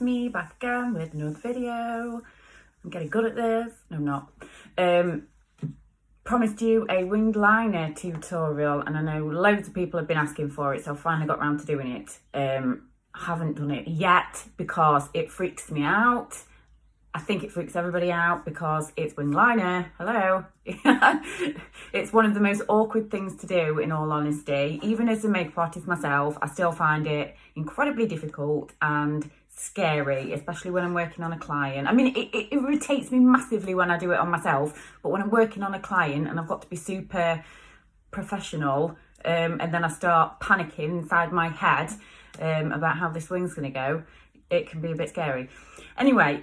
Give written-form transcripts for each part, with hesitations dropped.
me back again with another video. I'm getting good at this. No, I'm not. Promised you a winged liner tutorial, and I know loads of people have been asking for it, so I finally got around to doing it. Haven't done it yet because it freaks me out. I think it freaks everybody out because it's wing liner. Hello. It's one of the most awkward things to do, in all honesty. Even as a makeup artist myself, I still find it incredibly difficult and scary, especially when I'm working on a client. I mean, it irritates me massively when I do it on myself, but when I'm working on a client and I've got to be super professional, and then I start panicking inside my head about how this wing's going to go, it can be a bit scary. Anyway,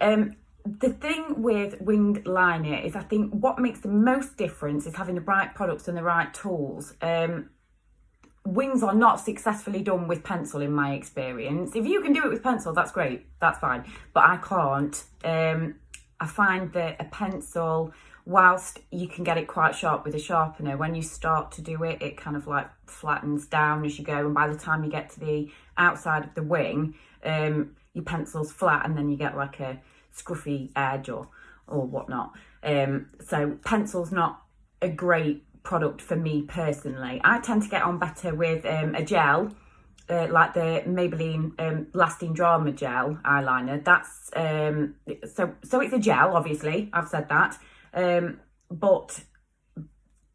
the thing with winged liner is, I think what makes the most difference is having the right products and the right tools. Wings are not successfully done with pencil, in my experience. If you can do it with pencil, that's great, that's fine, but I can't. I find that a pencil, whilst you can get it quite sharp with a sharpener, when you start to do it, it kind of like flattens down as you go, and by the time you get to the outside of the wing, your pencil's flat, and then you get like a scruffy edge or whatnot. So pencil's not a great product for me personally. I tend to get on better with a gel, like the Maybelline Lasting Drama Gel eyeliner. That's so it's a gel, obviously, I've said that, but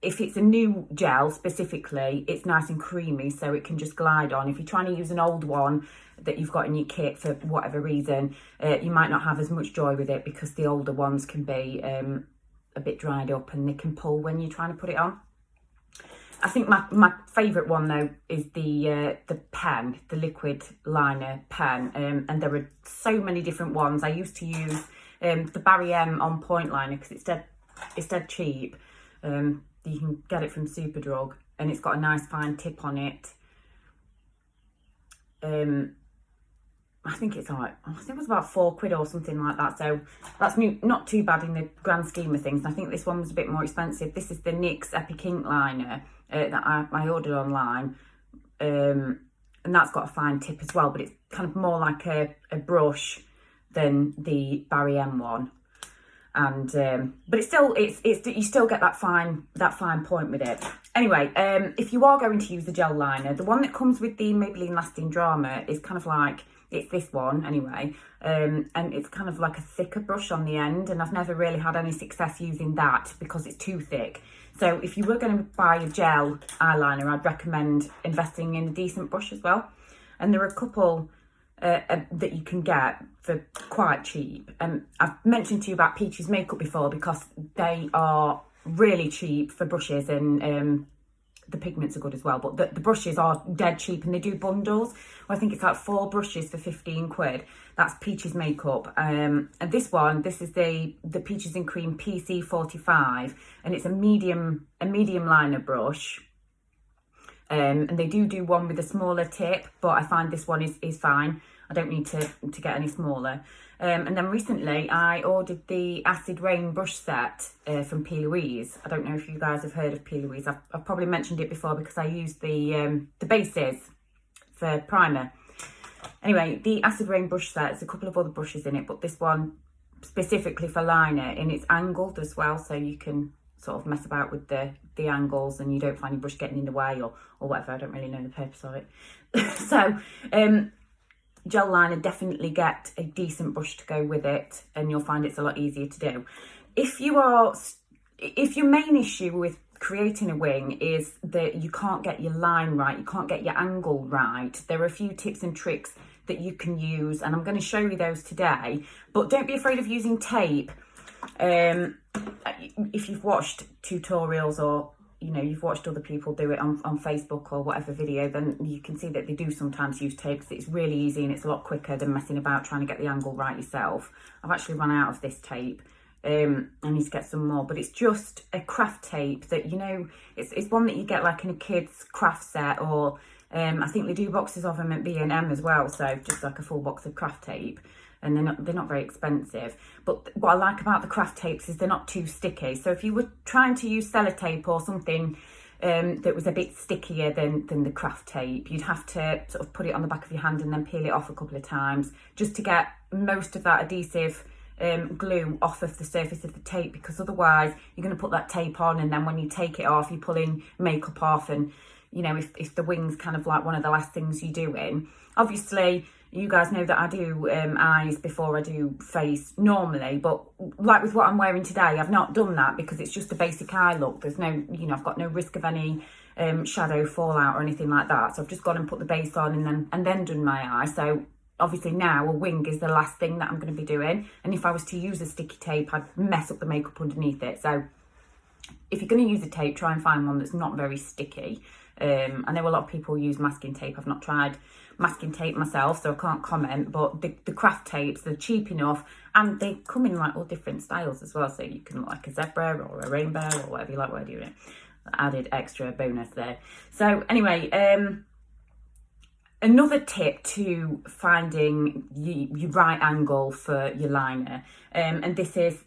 if it's a new gel specifically, it's nice and creamy, so it can just glide on. If you're trying to use an old one that you've got in your kit for whatever reason, you might not have as much joy with it because the older ones can be a bit dried up and they can pull when you're trying to put it on. I think my favourite one though is the pen, the liquid liner pen, and there are so many different ones. I used to use the Barry M On Point liner because it's dead cheap. You can get it from Superdrug, and it's got a nice fine tip on it. I think it's like, I think it was about £4 or something like that. So that's not too bad in the grand scheme of things. And I think this one was a bit more expensive. This is the NYX Epic Ink liner that I ordered online. And that's got a fine tip as well, but it's kind of more like a brush than the Barry M one. And but it's you still get that fine point with it. Anyway, if you are going to use the gel liner, the one that comes with the Maybelline Lasting Drama is kind of like, it's this one anyway, and it's kind of like a thicker brush on the end, and I've never really had any success using that because it's too thick. So if you were going to buy a gel eyeliner, I'd recommend investing in a decent brush as well. And there are a couple that you can get for quite cheap. I've mentioned to you about Peaches Makeup before because they are really cheap for brushes, and the pigments are good as well, but the brushes are dead cheap, and they do bundles. I think it's like 4 brushes for 15 quid. That's Peaches Makeup. And this is the Peaches and Cream PC45, and it's a medium liner brush. And they do one with a smaller tip, but I find this one is fine. I don't need to get any smaller. And then recently I ordered the Acid Rain brush set from P. Louise. I don't know if you guys have heard of P. Louise. I've probably mentioned it before because I used the bases for primer. Anyway, the Acid Rain brush set, there's a couple of other brushes in it, but this one specifically for liner, and it's angled as well, so you can sort of mess about with the angles and you don't find your brush getting in the way or whatever. I don't really know the purpose of it. So gel liner, definitely get a decent brush to go with it, and you'll find it's a lot easier to do. If your main issue with creating a wing is that you can't get your line right, you can't get your angle right, there are a few tips and tricks that you can use, and I'm going to show you those today. But don't be afraid of using tape. If you've watched tutorials, or you've watched other people do it on Facebook or whatever video, then you can see that they do sometimes use tape because it's really easy and it's a lot quicker than messing about trying to get the angle right yourself. I've actually run out of this tape. I need to get some more, but it's just a craft tape that, it's one that you get like in a kid's craft set, or I think they do boxes of them at B&M as well, so just like a full box of craft tape. And they're not very expensive. But what I like about the craft tapes is they're not too sticky. So if you were trying to use sellotape or something that was a bit stickier than the craft tape. You'd have to sort of put it on the back of your hand and then peel it off a couple of times just to get most of that adhesive glue off of the surface of the tape, because otherwise you're going to put that tape on and then when you take it off, you're pulling makeup off, and you know, if the wing's kind of like one of the last things you're doing. Obviously, you guys know that I do eyes before I do face normally, but like with what I'm wearing today, I've not done that because it's just a basic eye look. There's no, you know, I've got no risk of any shadow fallout or anything like that. So I've just gone and put the base on and then done my eye. So obviously now a wing is the last thing that I'm going to be doing. And if I was to use a sticky tape, I'd mess up the makeup underneath it. So if you're going to use a tape, try and find one that's not very sticky. I know a lot of people use masking tape. I've not tried masking tape myself, so I can't comment, but the craft tapes, they're cheap enough, and they come in like all different styles as well, so you can look like a zebra or a rainbow or whatever you like while doing it. Added extra bonus there. So anyway, another tip to finding your right angle for your liner, and this is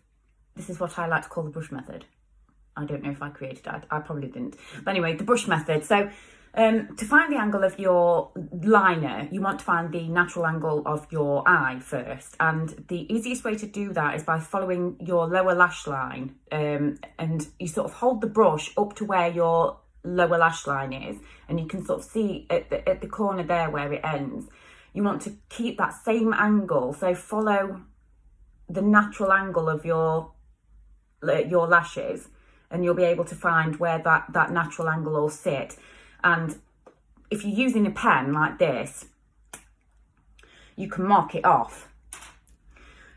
what I like to call the brush method. I don't know if I created it. I probably didn't. But anyway, the brush method. So to find the angle of your liner, you want to find the natural angle of your eye first. And the easiest way to do that is by following your lower lash line. And you sort of hold the brush up to where your lower lash line is. And you can sort of see at the corner there where it ends. You want to keep that same angle. So follow the natural angle of your lashes, and you'll be able to find where that natural angle will sit. And if you're using a pen like this, you can mark it off.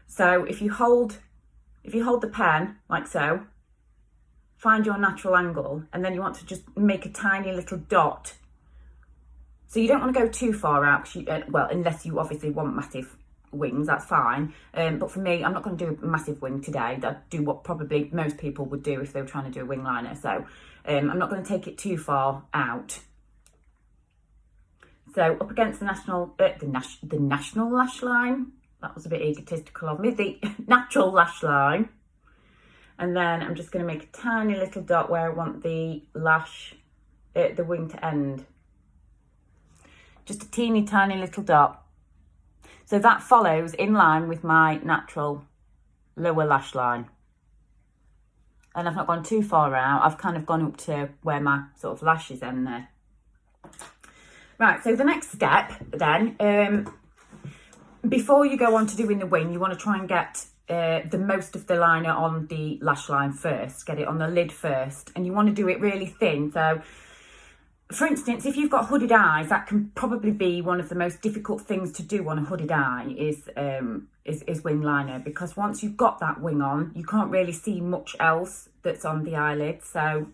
So if you hold the pen like so, find your natural angle, and then you want to just make a tiny little dot. So you don't want to go too far out, well, unless you obviously want massive wings, that's fine, but for me, I'm not going to do a massive wing today. I'd do what probably most people would do if they were trying to do a wing liner, so I'm not going to take it too far out. So up against the national lash line, that was a bit egotistical of me, the natural lash line, and then I'm just going to make a tiny little dot where I want the lash, the wing to end, just a teeny tiny little dot. So that follows in line with my natural lower lash line. And I've not gone too far out. I've kind of gone up to where my sort of lashes end there. Right, so the next step then, before you go on to doing the wing, you want to try and get the most of the liner on the lash line first. Get it on the lid first. And you want to do it really thin. So for instance, if you've got hooded eyes, that can probably be one of the most difficult things to do on a hooded eye is wing liner, because once you've got that wing on, you can't really see much else that's on the eyelid. So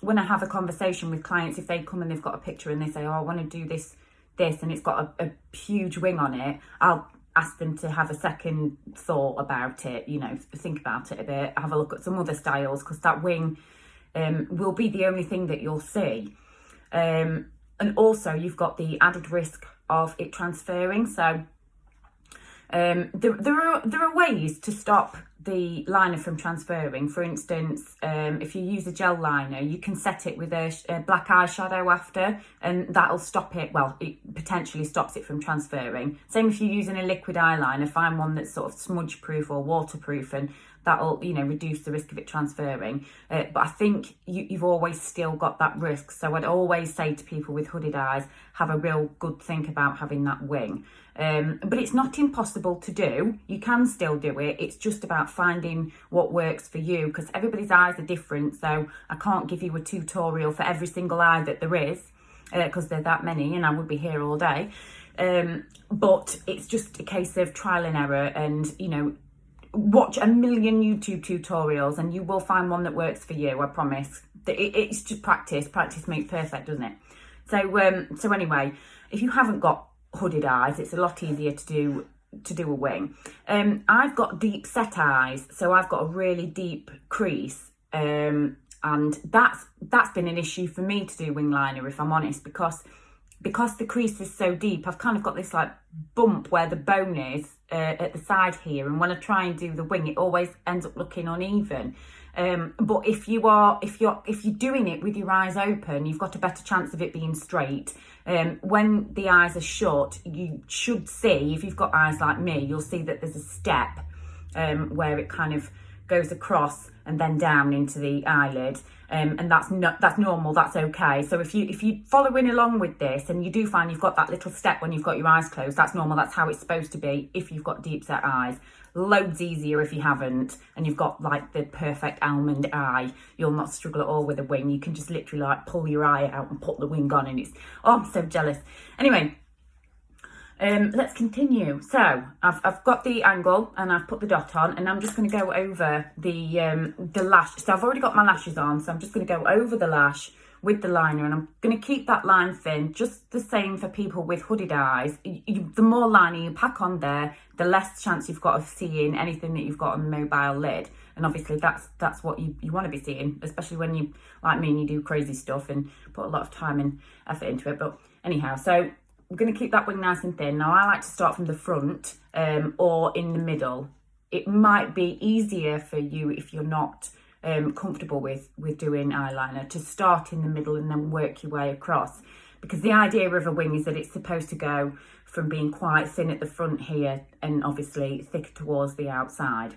when I have a conversation with clients, if they come and they've got a picture and they say, oh, I want to do this, and it's got a huge wing on it, I'll ask them to have a second thought about it, you know, think about it a bit, have a look at some other styles, because that wing will be the only thing that you'll see. And also you've got the added risk of it transferring. So there are ways to stop the liner from transferring. For instance, if you use a gel liner, you can set it with a black eyeshadow after, and that'll stop it. Well, it potentially stops it from transferring. Same if you're using a liquid eyeliner, find one that's sort of smudge proof or waterproof, and that'll, you know, reduce the risk of it transferring. But I think you've always still got that risk. So I'd always say to people with hooded eyes, have a real good think about having that wing. But it's not impossible to do. You can still do it. It's just about finding what works for you, because everybody's eyes are different. So I can't give you a tutorial for every single eye that there is, because there are that many and I would be here all day. But it's just a case of trial and error, and, you know, watch a million YouTube tutorials and you will find one that works for you, I promise. It's just practice. Practice makes perfect, doesn't it? So anyway, if you haven't got hooded eyes, it's a lot easier to do a wing. I've got deep set eyes, so I've got a really deep crease, and that's been an issue for me to do wing liner, if I'm honest, because the crease is so deep. I've kind of got this like bump where the bone is at the side here, and when I try and do the wing, it always ends up looking uneven. But if you're doing it with your eyes open, you've got a better chance of it being straight. When the eyes are shut, you should see, if you've got eyes like me, you'll see that there's a step where it kind of goes across and then down into the eyelid, and that's normal, that's okay. So if you following along with this and you do find you've got that little step when you've got your eyes closed, that's normal, that's how it's supposed to be if you've got deep set eyes. Loads easier if you haven't and you've got like the perfect almond eye. You'll not struggle at all with a wing. You can just literally like pull your eye out and put the wing on, and it's, oh, I'm so jealous. Anyway, let's continue. So I've got the angle and I've put the dot on, and I'm just going to go over the lash. So I've already got my lashes on, so I'm just going to go over the lash with the liner, and I'm going to keep that line thin, just the same for people with hooded eyes. The more liner you pack on there, the less chance you've got of seeing anything that you've got on the mobile lid. And obviously that's what you want to be seeing, especially when you, like me, and you do crazy stuff and put a lot of time and effort into it. But anyhow, so we're going to keep that wing nice and thin. Now I like to start from the front or in the middle. It might be easier for you if you're not comfortable with doing eyeliner to start in the middle and then work your way across, because the idea of a wing is that it's supposed to go from being quite thin at the front here and obviously thicker towards the outside.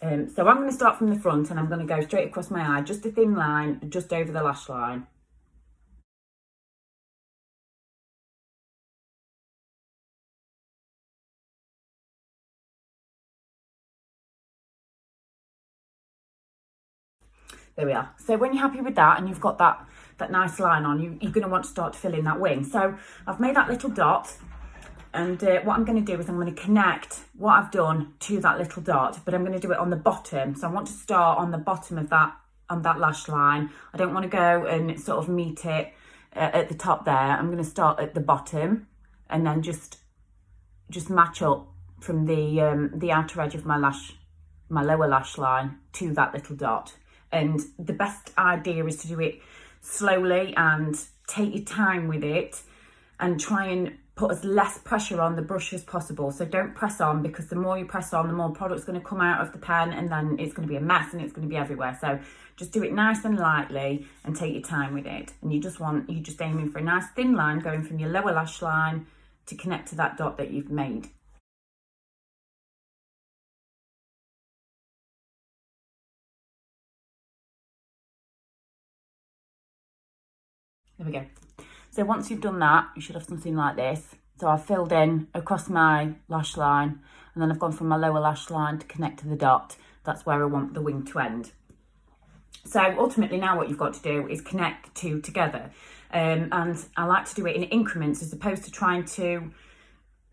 So I'm going to start from the front and I'm going to go straight across my eye, just a thin line just over the lash line. There we are. So when you're happy with that and you've got that nice line on, you're going to want to start to fill in that wing. So I've made that little dot, and what I'm going to do is I'm going to connect what I've done to that little dot, but I'm going to do it on the bottom. So I want to start on the bottom of that, on that lash line. I don't want to go and sort of meet it at the top there. I'm going to start at the bottom and then just match up from the outer edge of my lower lash line to that little dot. And the best idea is to do it slowly and take your time with it and try and put as less pressure on the brush as possible. So don't press on, because the more you press on, the more product's going to come out of the pen, and then it's going to be a mess and it's going to be everywhere. So just do it nice and lightly and take your time with it. And you're just aiming for a nice thin line going from your lower lash line to connect to that dot that you've made. There we go. So once you've done that, you should have something like this. So I've filled in across my lash line, and then I've gone from my lower lash line to connect to the dot. That's where I want the wing to end. So ultimately now what you've got to do is connect the two together. And I like to do it in increments as opposed to trying to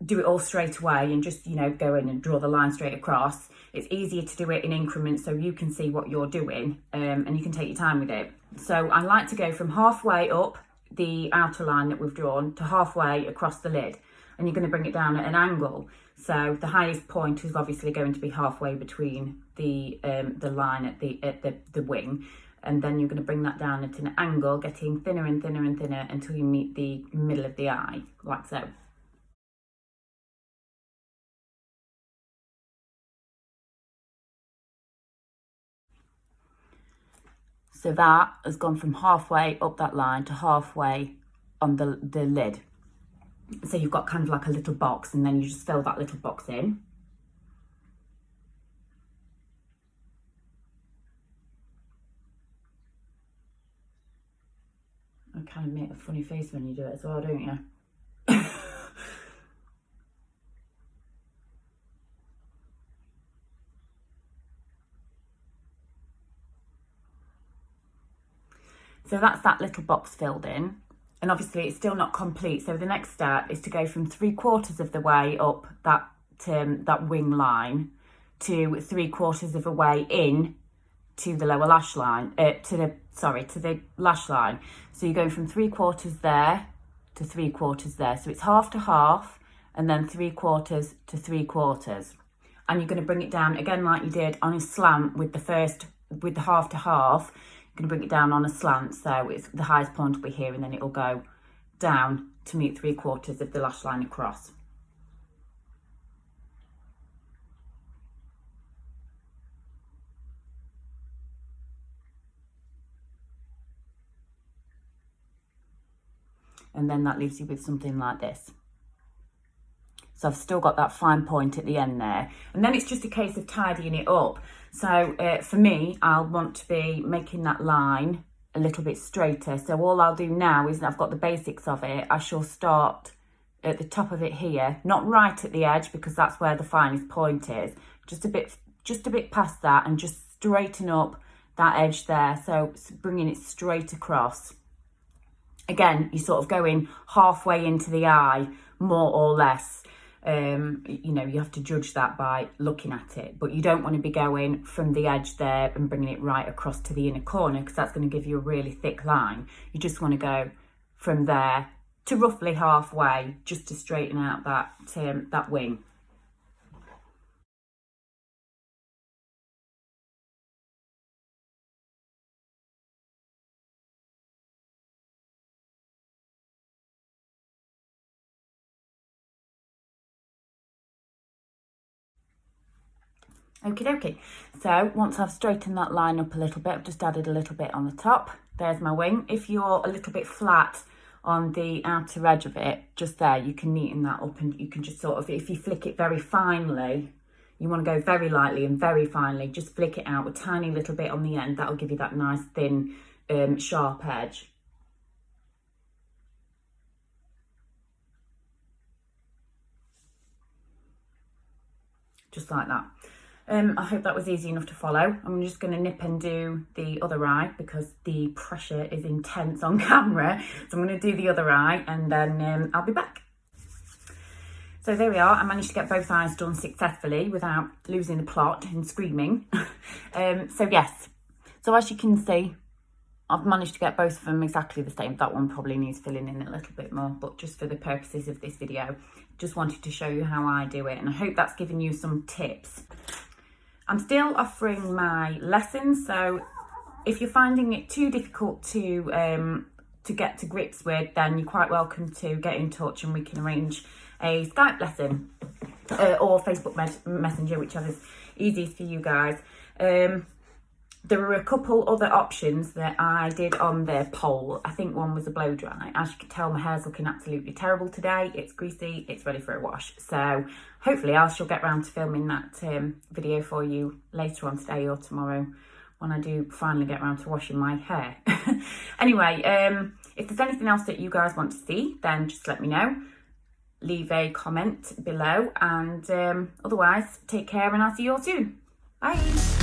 do it all straight away and just, go in and draw the line straight across. It's easier to do it in increments so you can see what you're doing, and you can take your time with it. So I like to go from halfway up the outer line that we've drawn to halfway across the lid, and you're going to bring it down at an angle. So the highest point is obviously going to be halfway between the line at the wing, and then you're going to bring that down at an angle, getting thinner and thinner and thinner until you meet the middle of the eye, like so. So that has gone from halfway up that line to halfway on the lid. So you've got kind of like a little box, and then you just fill that little box in. I kind of make a funny face when you do it as well, don't you? So that's that little box filled in, and obviously it's still not complete. So the next step is to go from 3/4 of the way up that wing line to 3/4 of the way in to the lower lash line, to the lash line. So you're going from 3/4 there to 3/4 there. So it's half to half, and then 3/4 to 3/4. And you're going to bring it down again like you did on a slant with the half to half. Going to bring it down on a slant, so it's the highest point will be here, and then it'll go down to meet 3/4 of the lash line across. and then that leaves you with something like this. So I've still got that fine point at the end there. And then it's just a case of tidying it up. So for me, I'll want to be making that line a little bit straighter. So all I'll do now is I've got the basics of it. I shall start at the top of it here, not right at the edge because that's where the finest point is. Just a bit past that, and just straighten up that edge there. So bringing it straight across. Again, you're sort of going halfway into the eye, more or less. You know, you have to judge that by looking at it, but you don't want to be going from the edge there and bringing it right across to the inner corner, because that's going to give you a really thick line. You just want to go from there to roughly halfway, just to straighten out that wing. Okie dokie. So once I've straightened that line up a little bit, I've just added a little bit on the top. There's my wing. If you're a little bit flat on the outer edge of it, just there, you can neaten that up, and you can just sort of, if you flick it very finely, you want to go very lightly and very finely, just flick it out a tiny little bit on the end. That'll give you that nice thin, sharp edge. Just like that. I hope that was easy enough to follow. I'm just going to nip and do the other eye because the pressure is intense on camera. So I'm going to do the other eye, and then I'll be back. So there we are. I managed to get both eyes done successfully without losing the plot and screaming. So yes, so as you can see, I've managed to get both of them exactly the same. That one probably needs filling in a little bit more, but just for the purposes of this video, just wanted to show you how I do it, and I hope that's given you some tips. I'm still offering my lessons, so if you're finding it too difficult to get to grips with, then you're quite welcome to get in touch and we can arrange a Skype lesson or Facebook Messenger, whichever's easiest for you guys. There were a couple other options that I did on the poll. I think one was a blow dry. As you can tell, my hair's looking absolutely terrible today. It's greasy, it's ready for a wash. So hopefully I shall get round to filming that video for you later on today or tomorrow when I do finally get round to washing my hair. Anyway, if there's anything else that you guys want to see, then just let me know. Leave a comment below, and otherwise, take care and I'll see you all soon. Bye.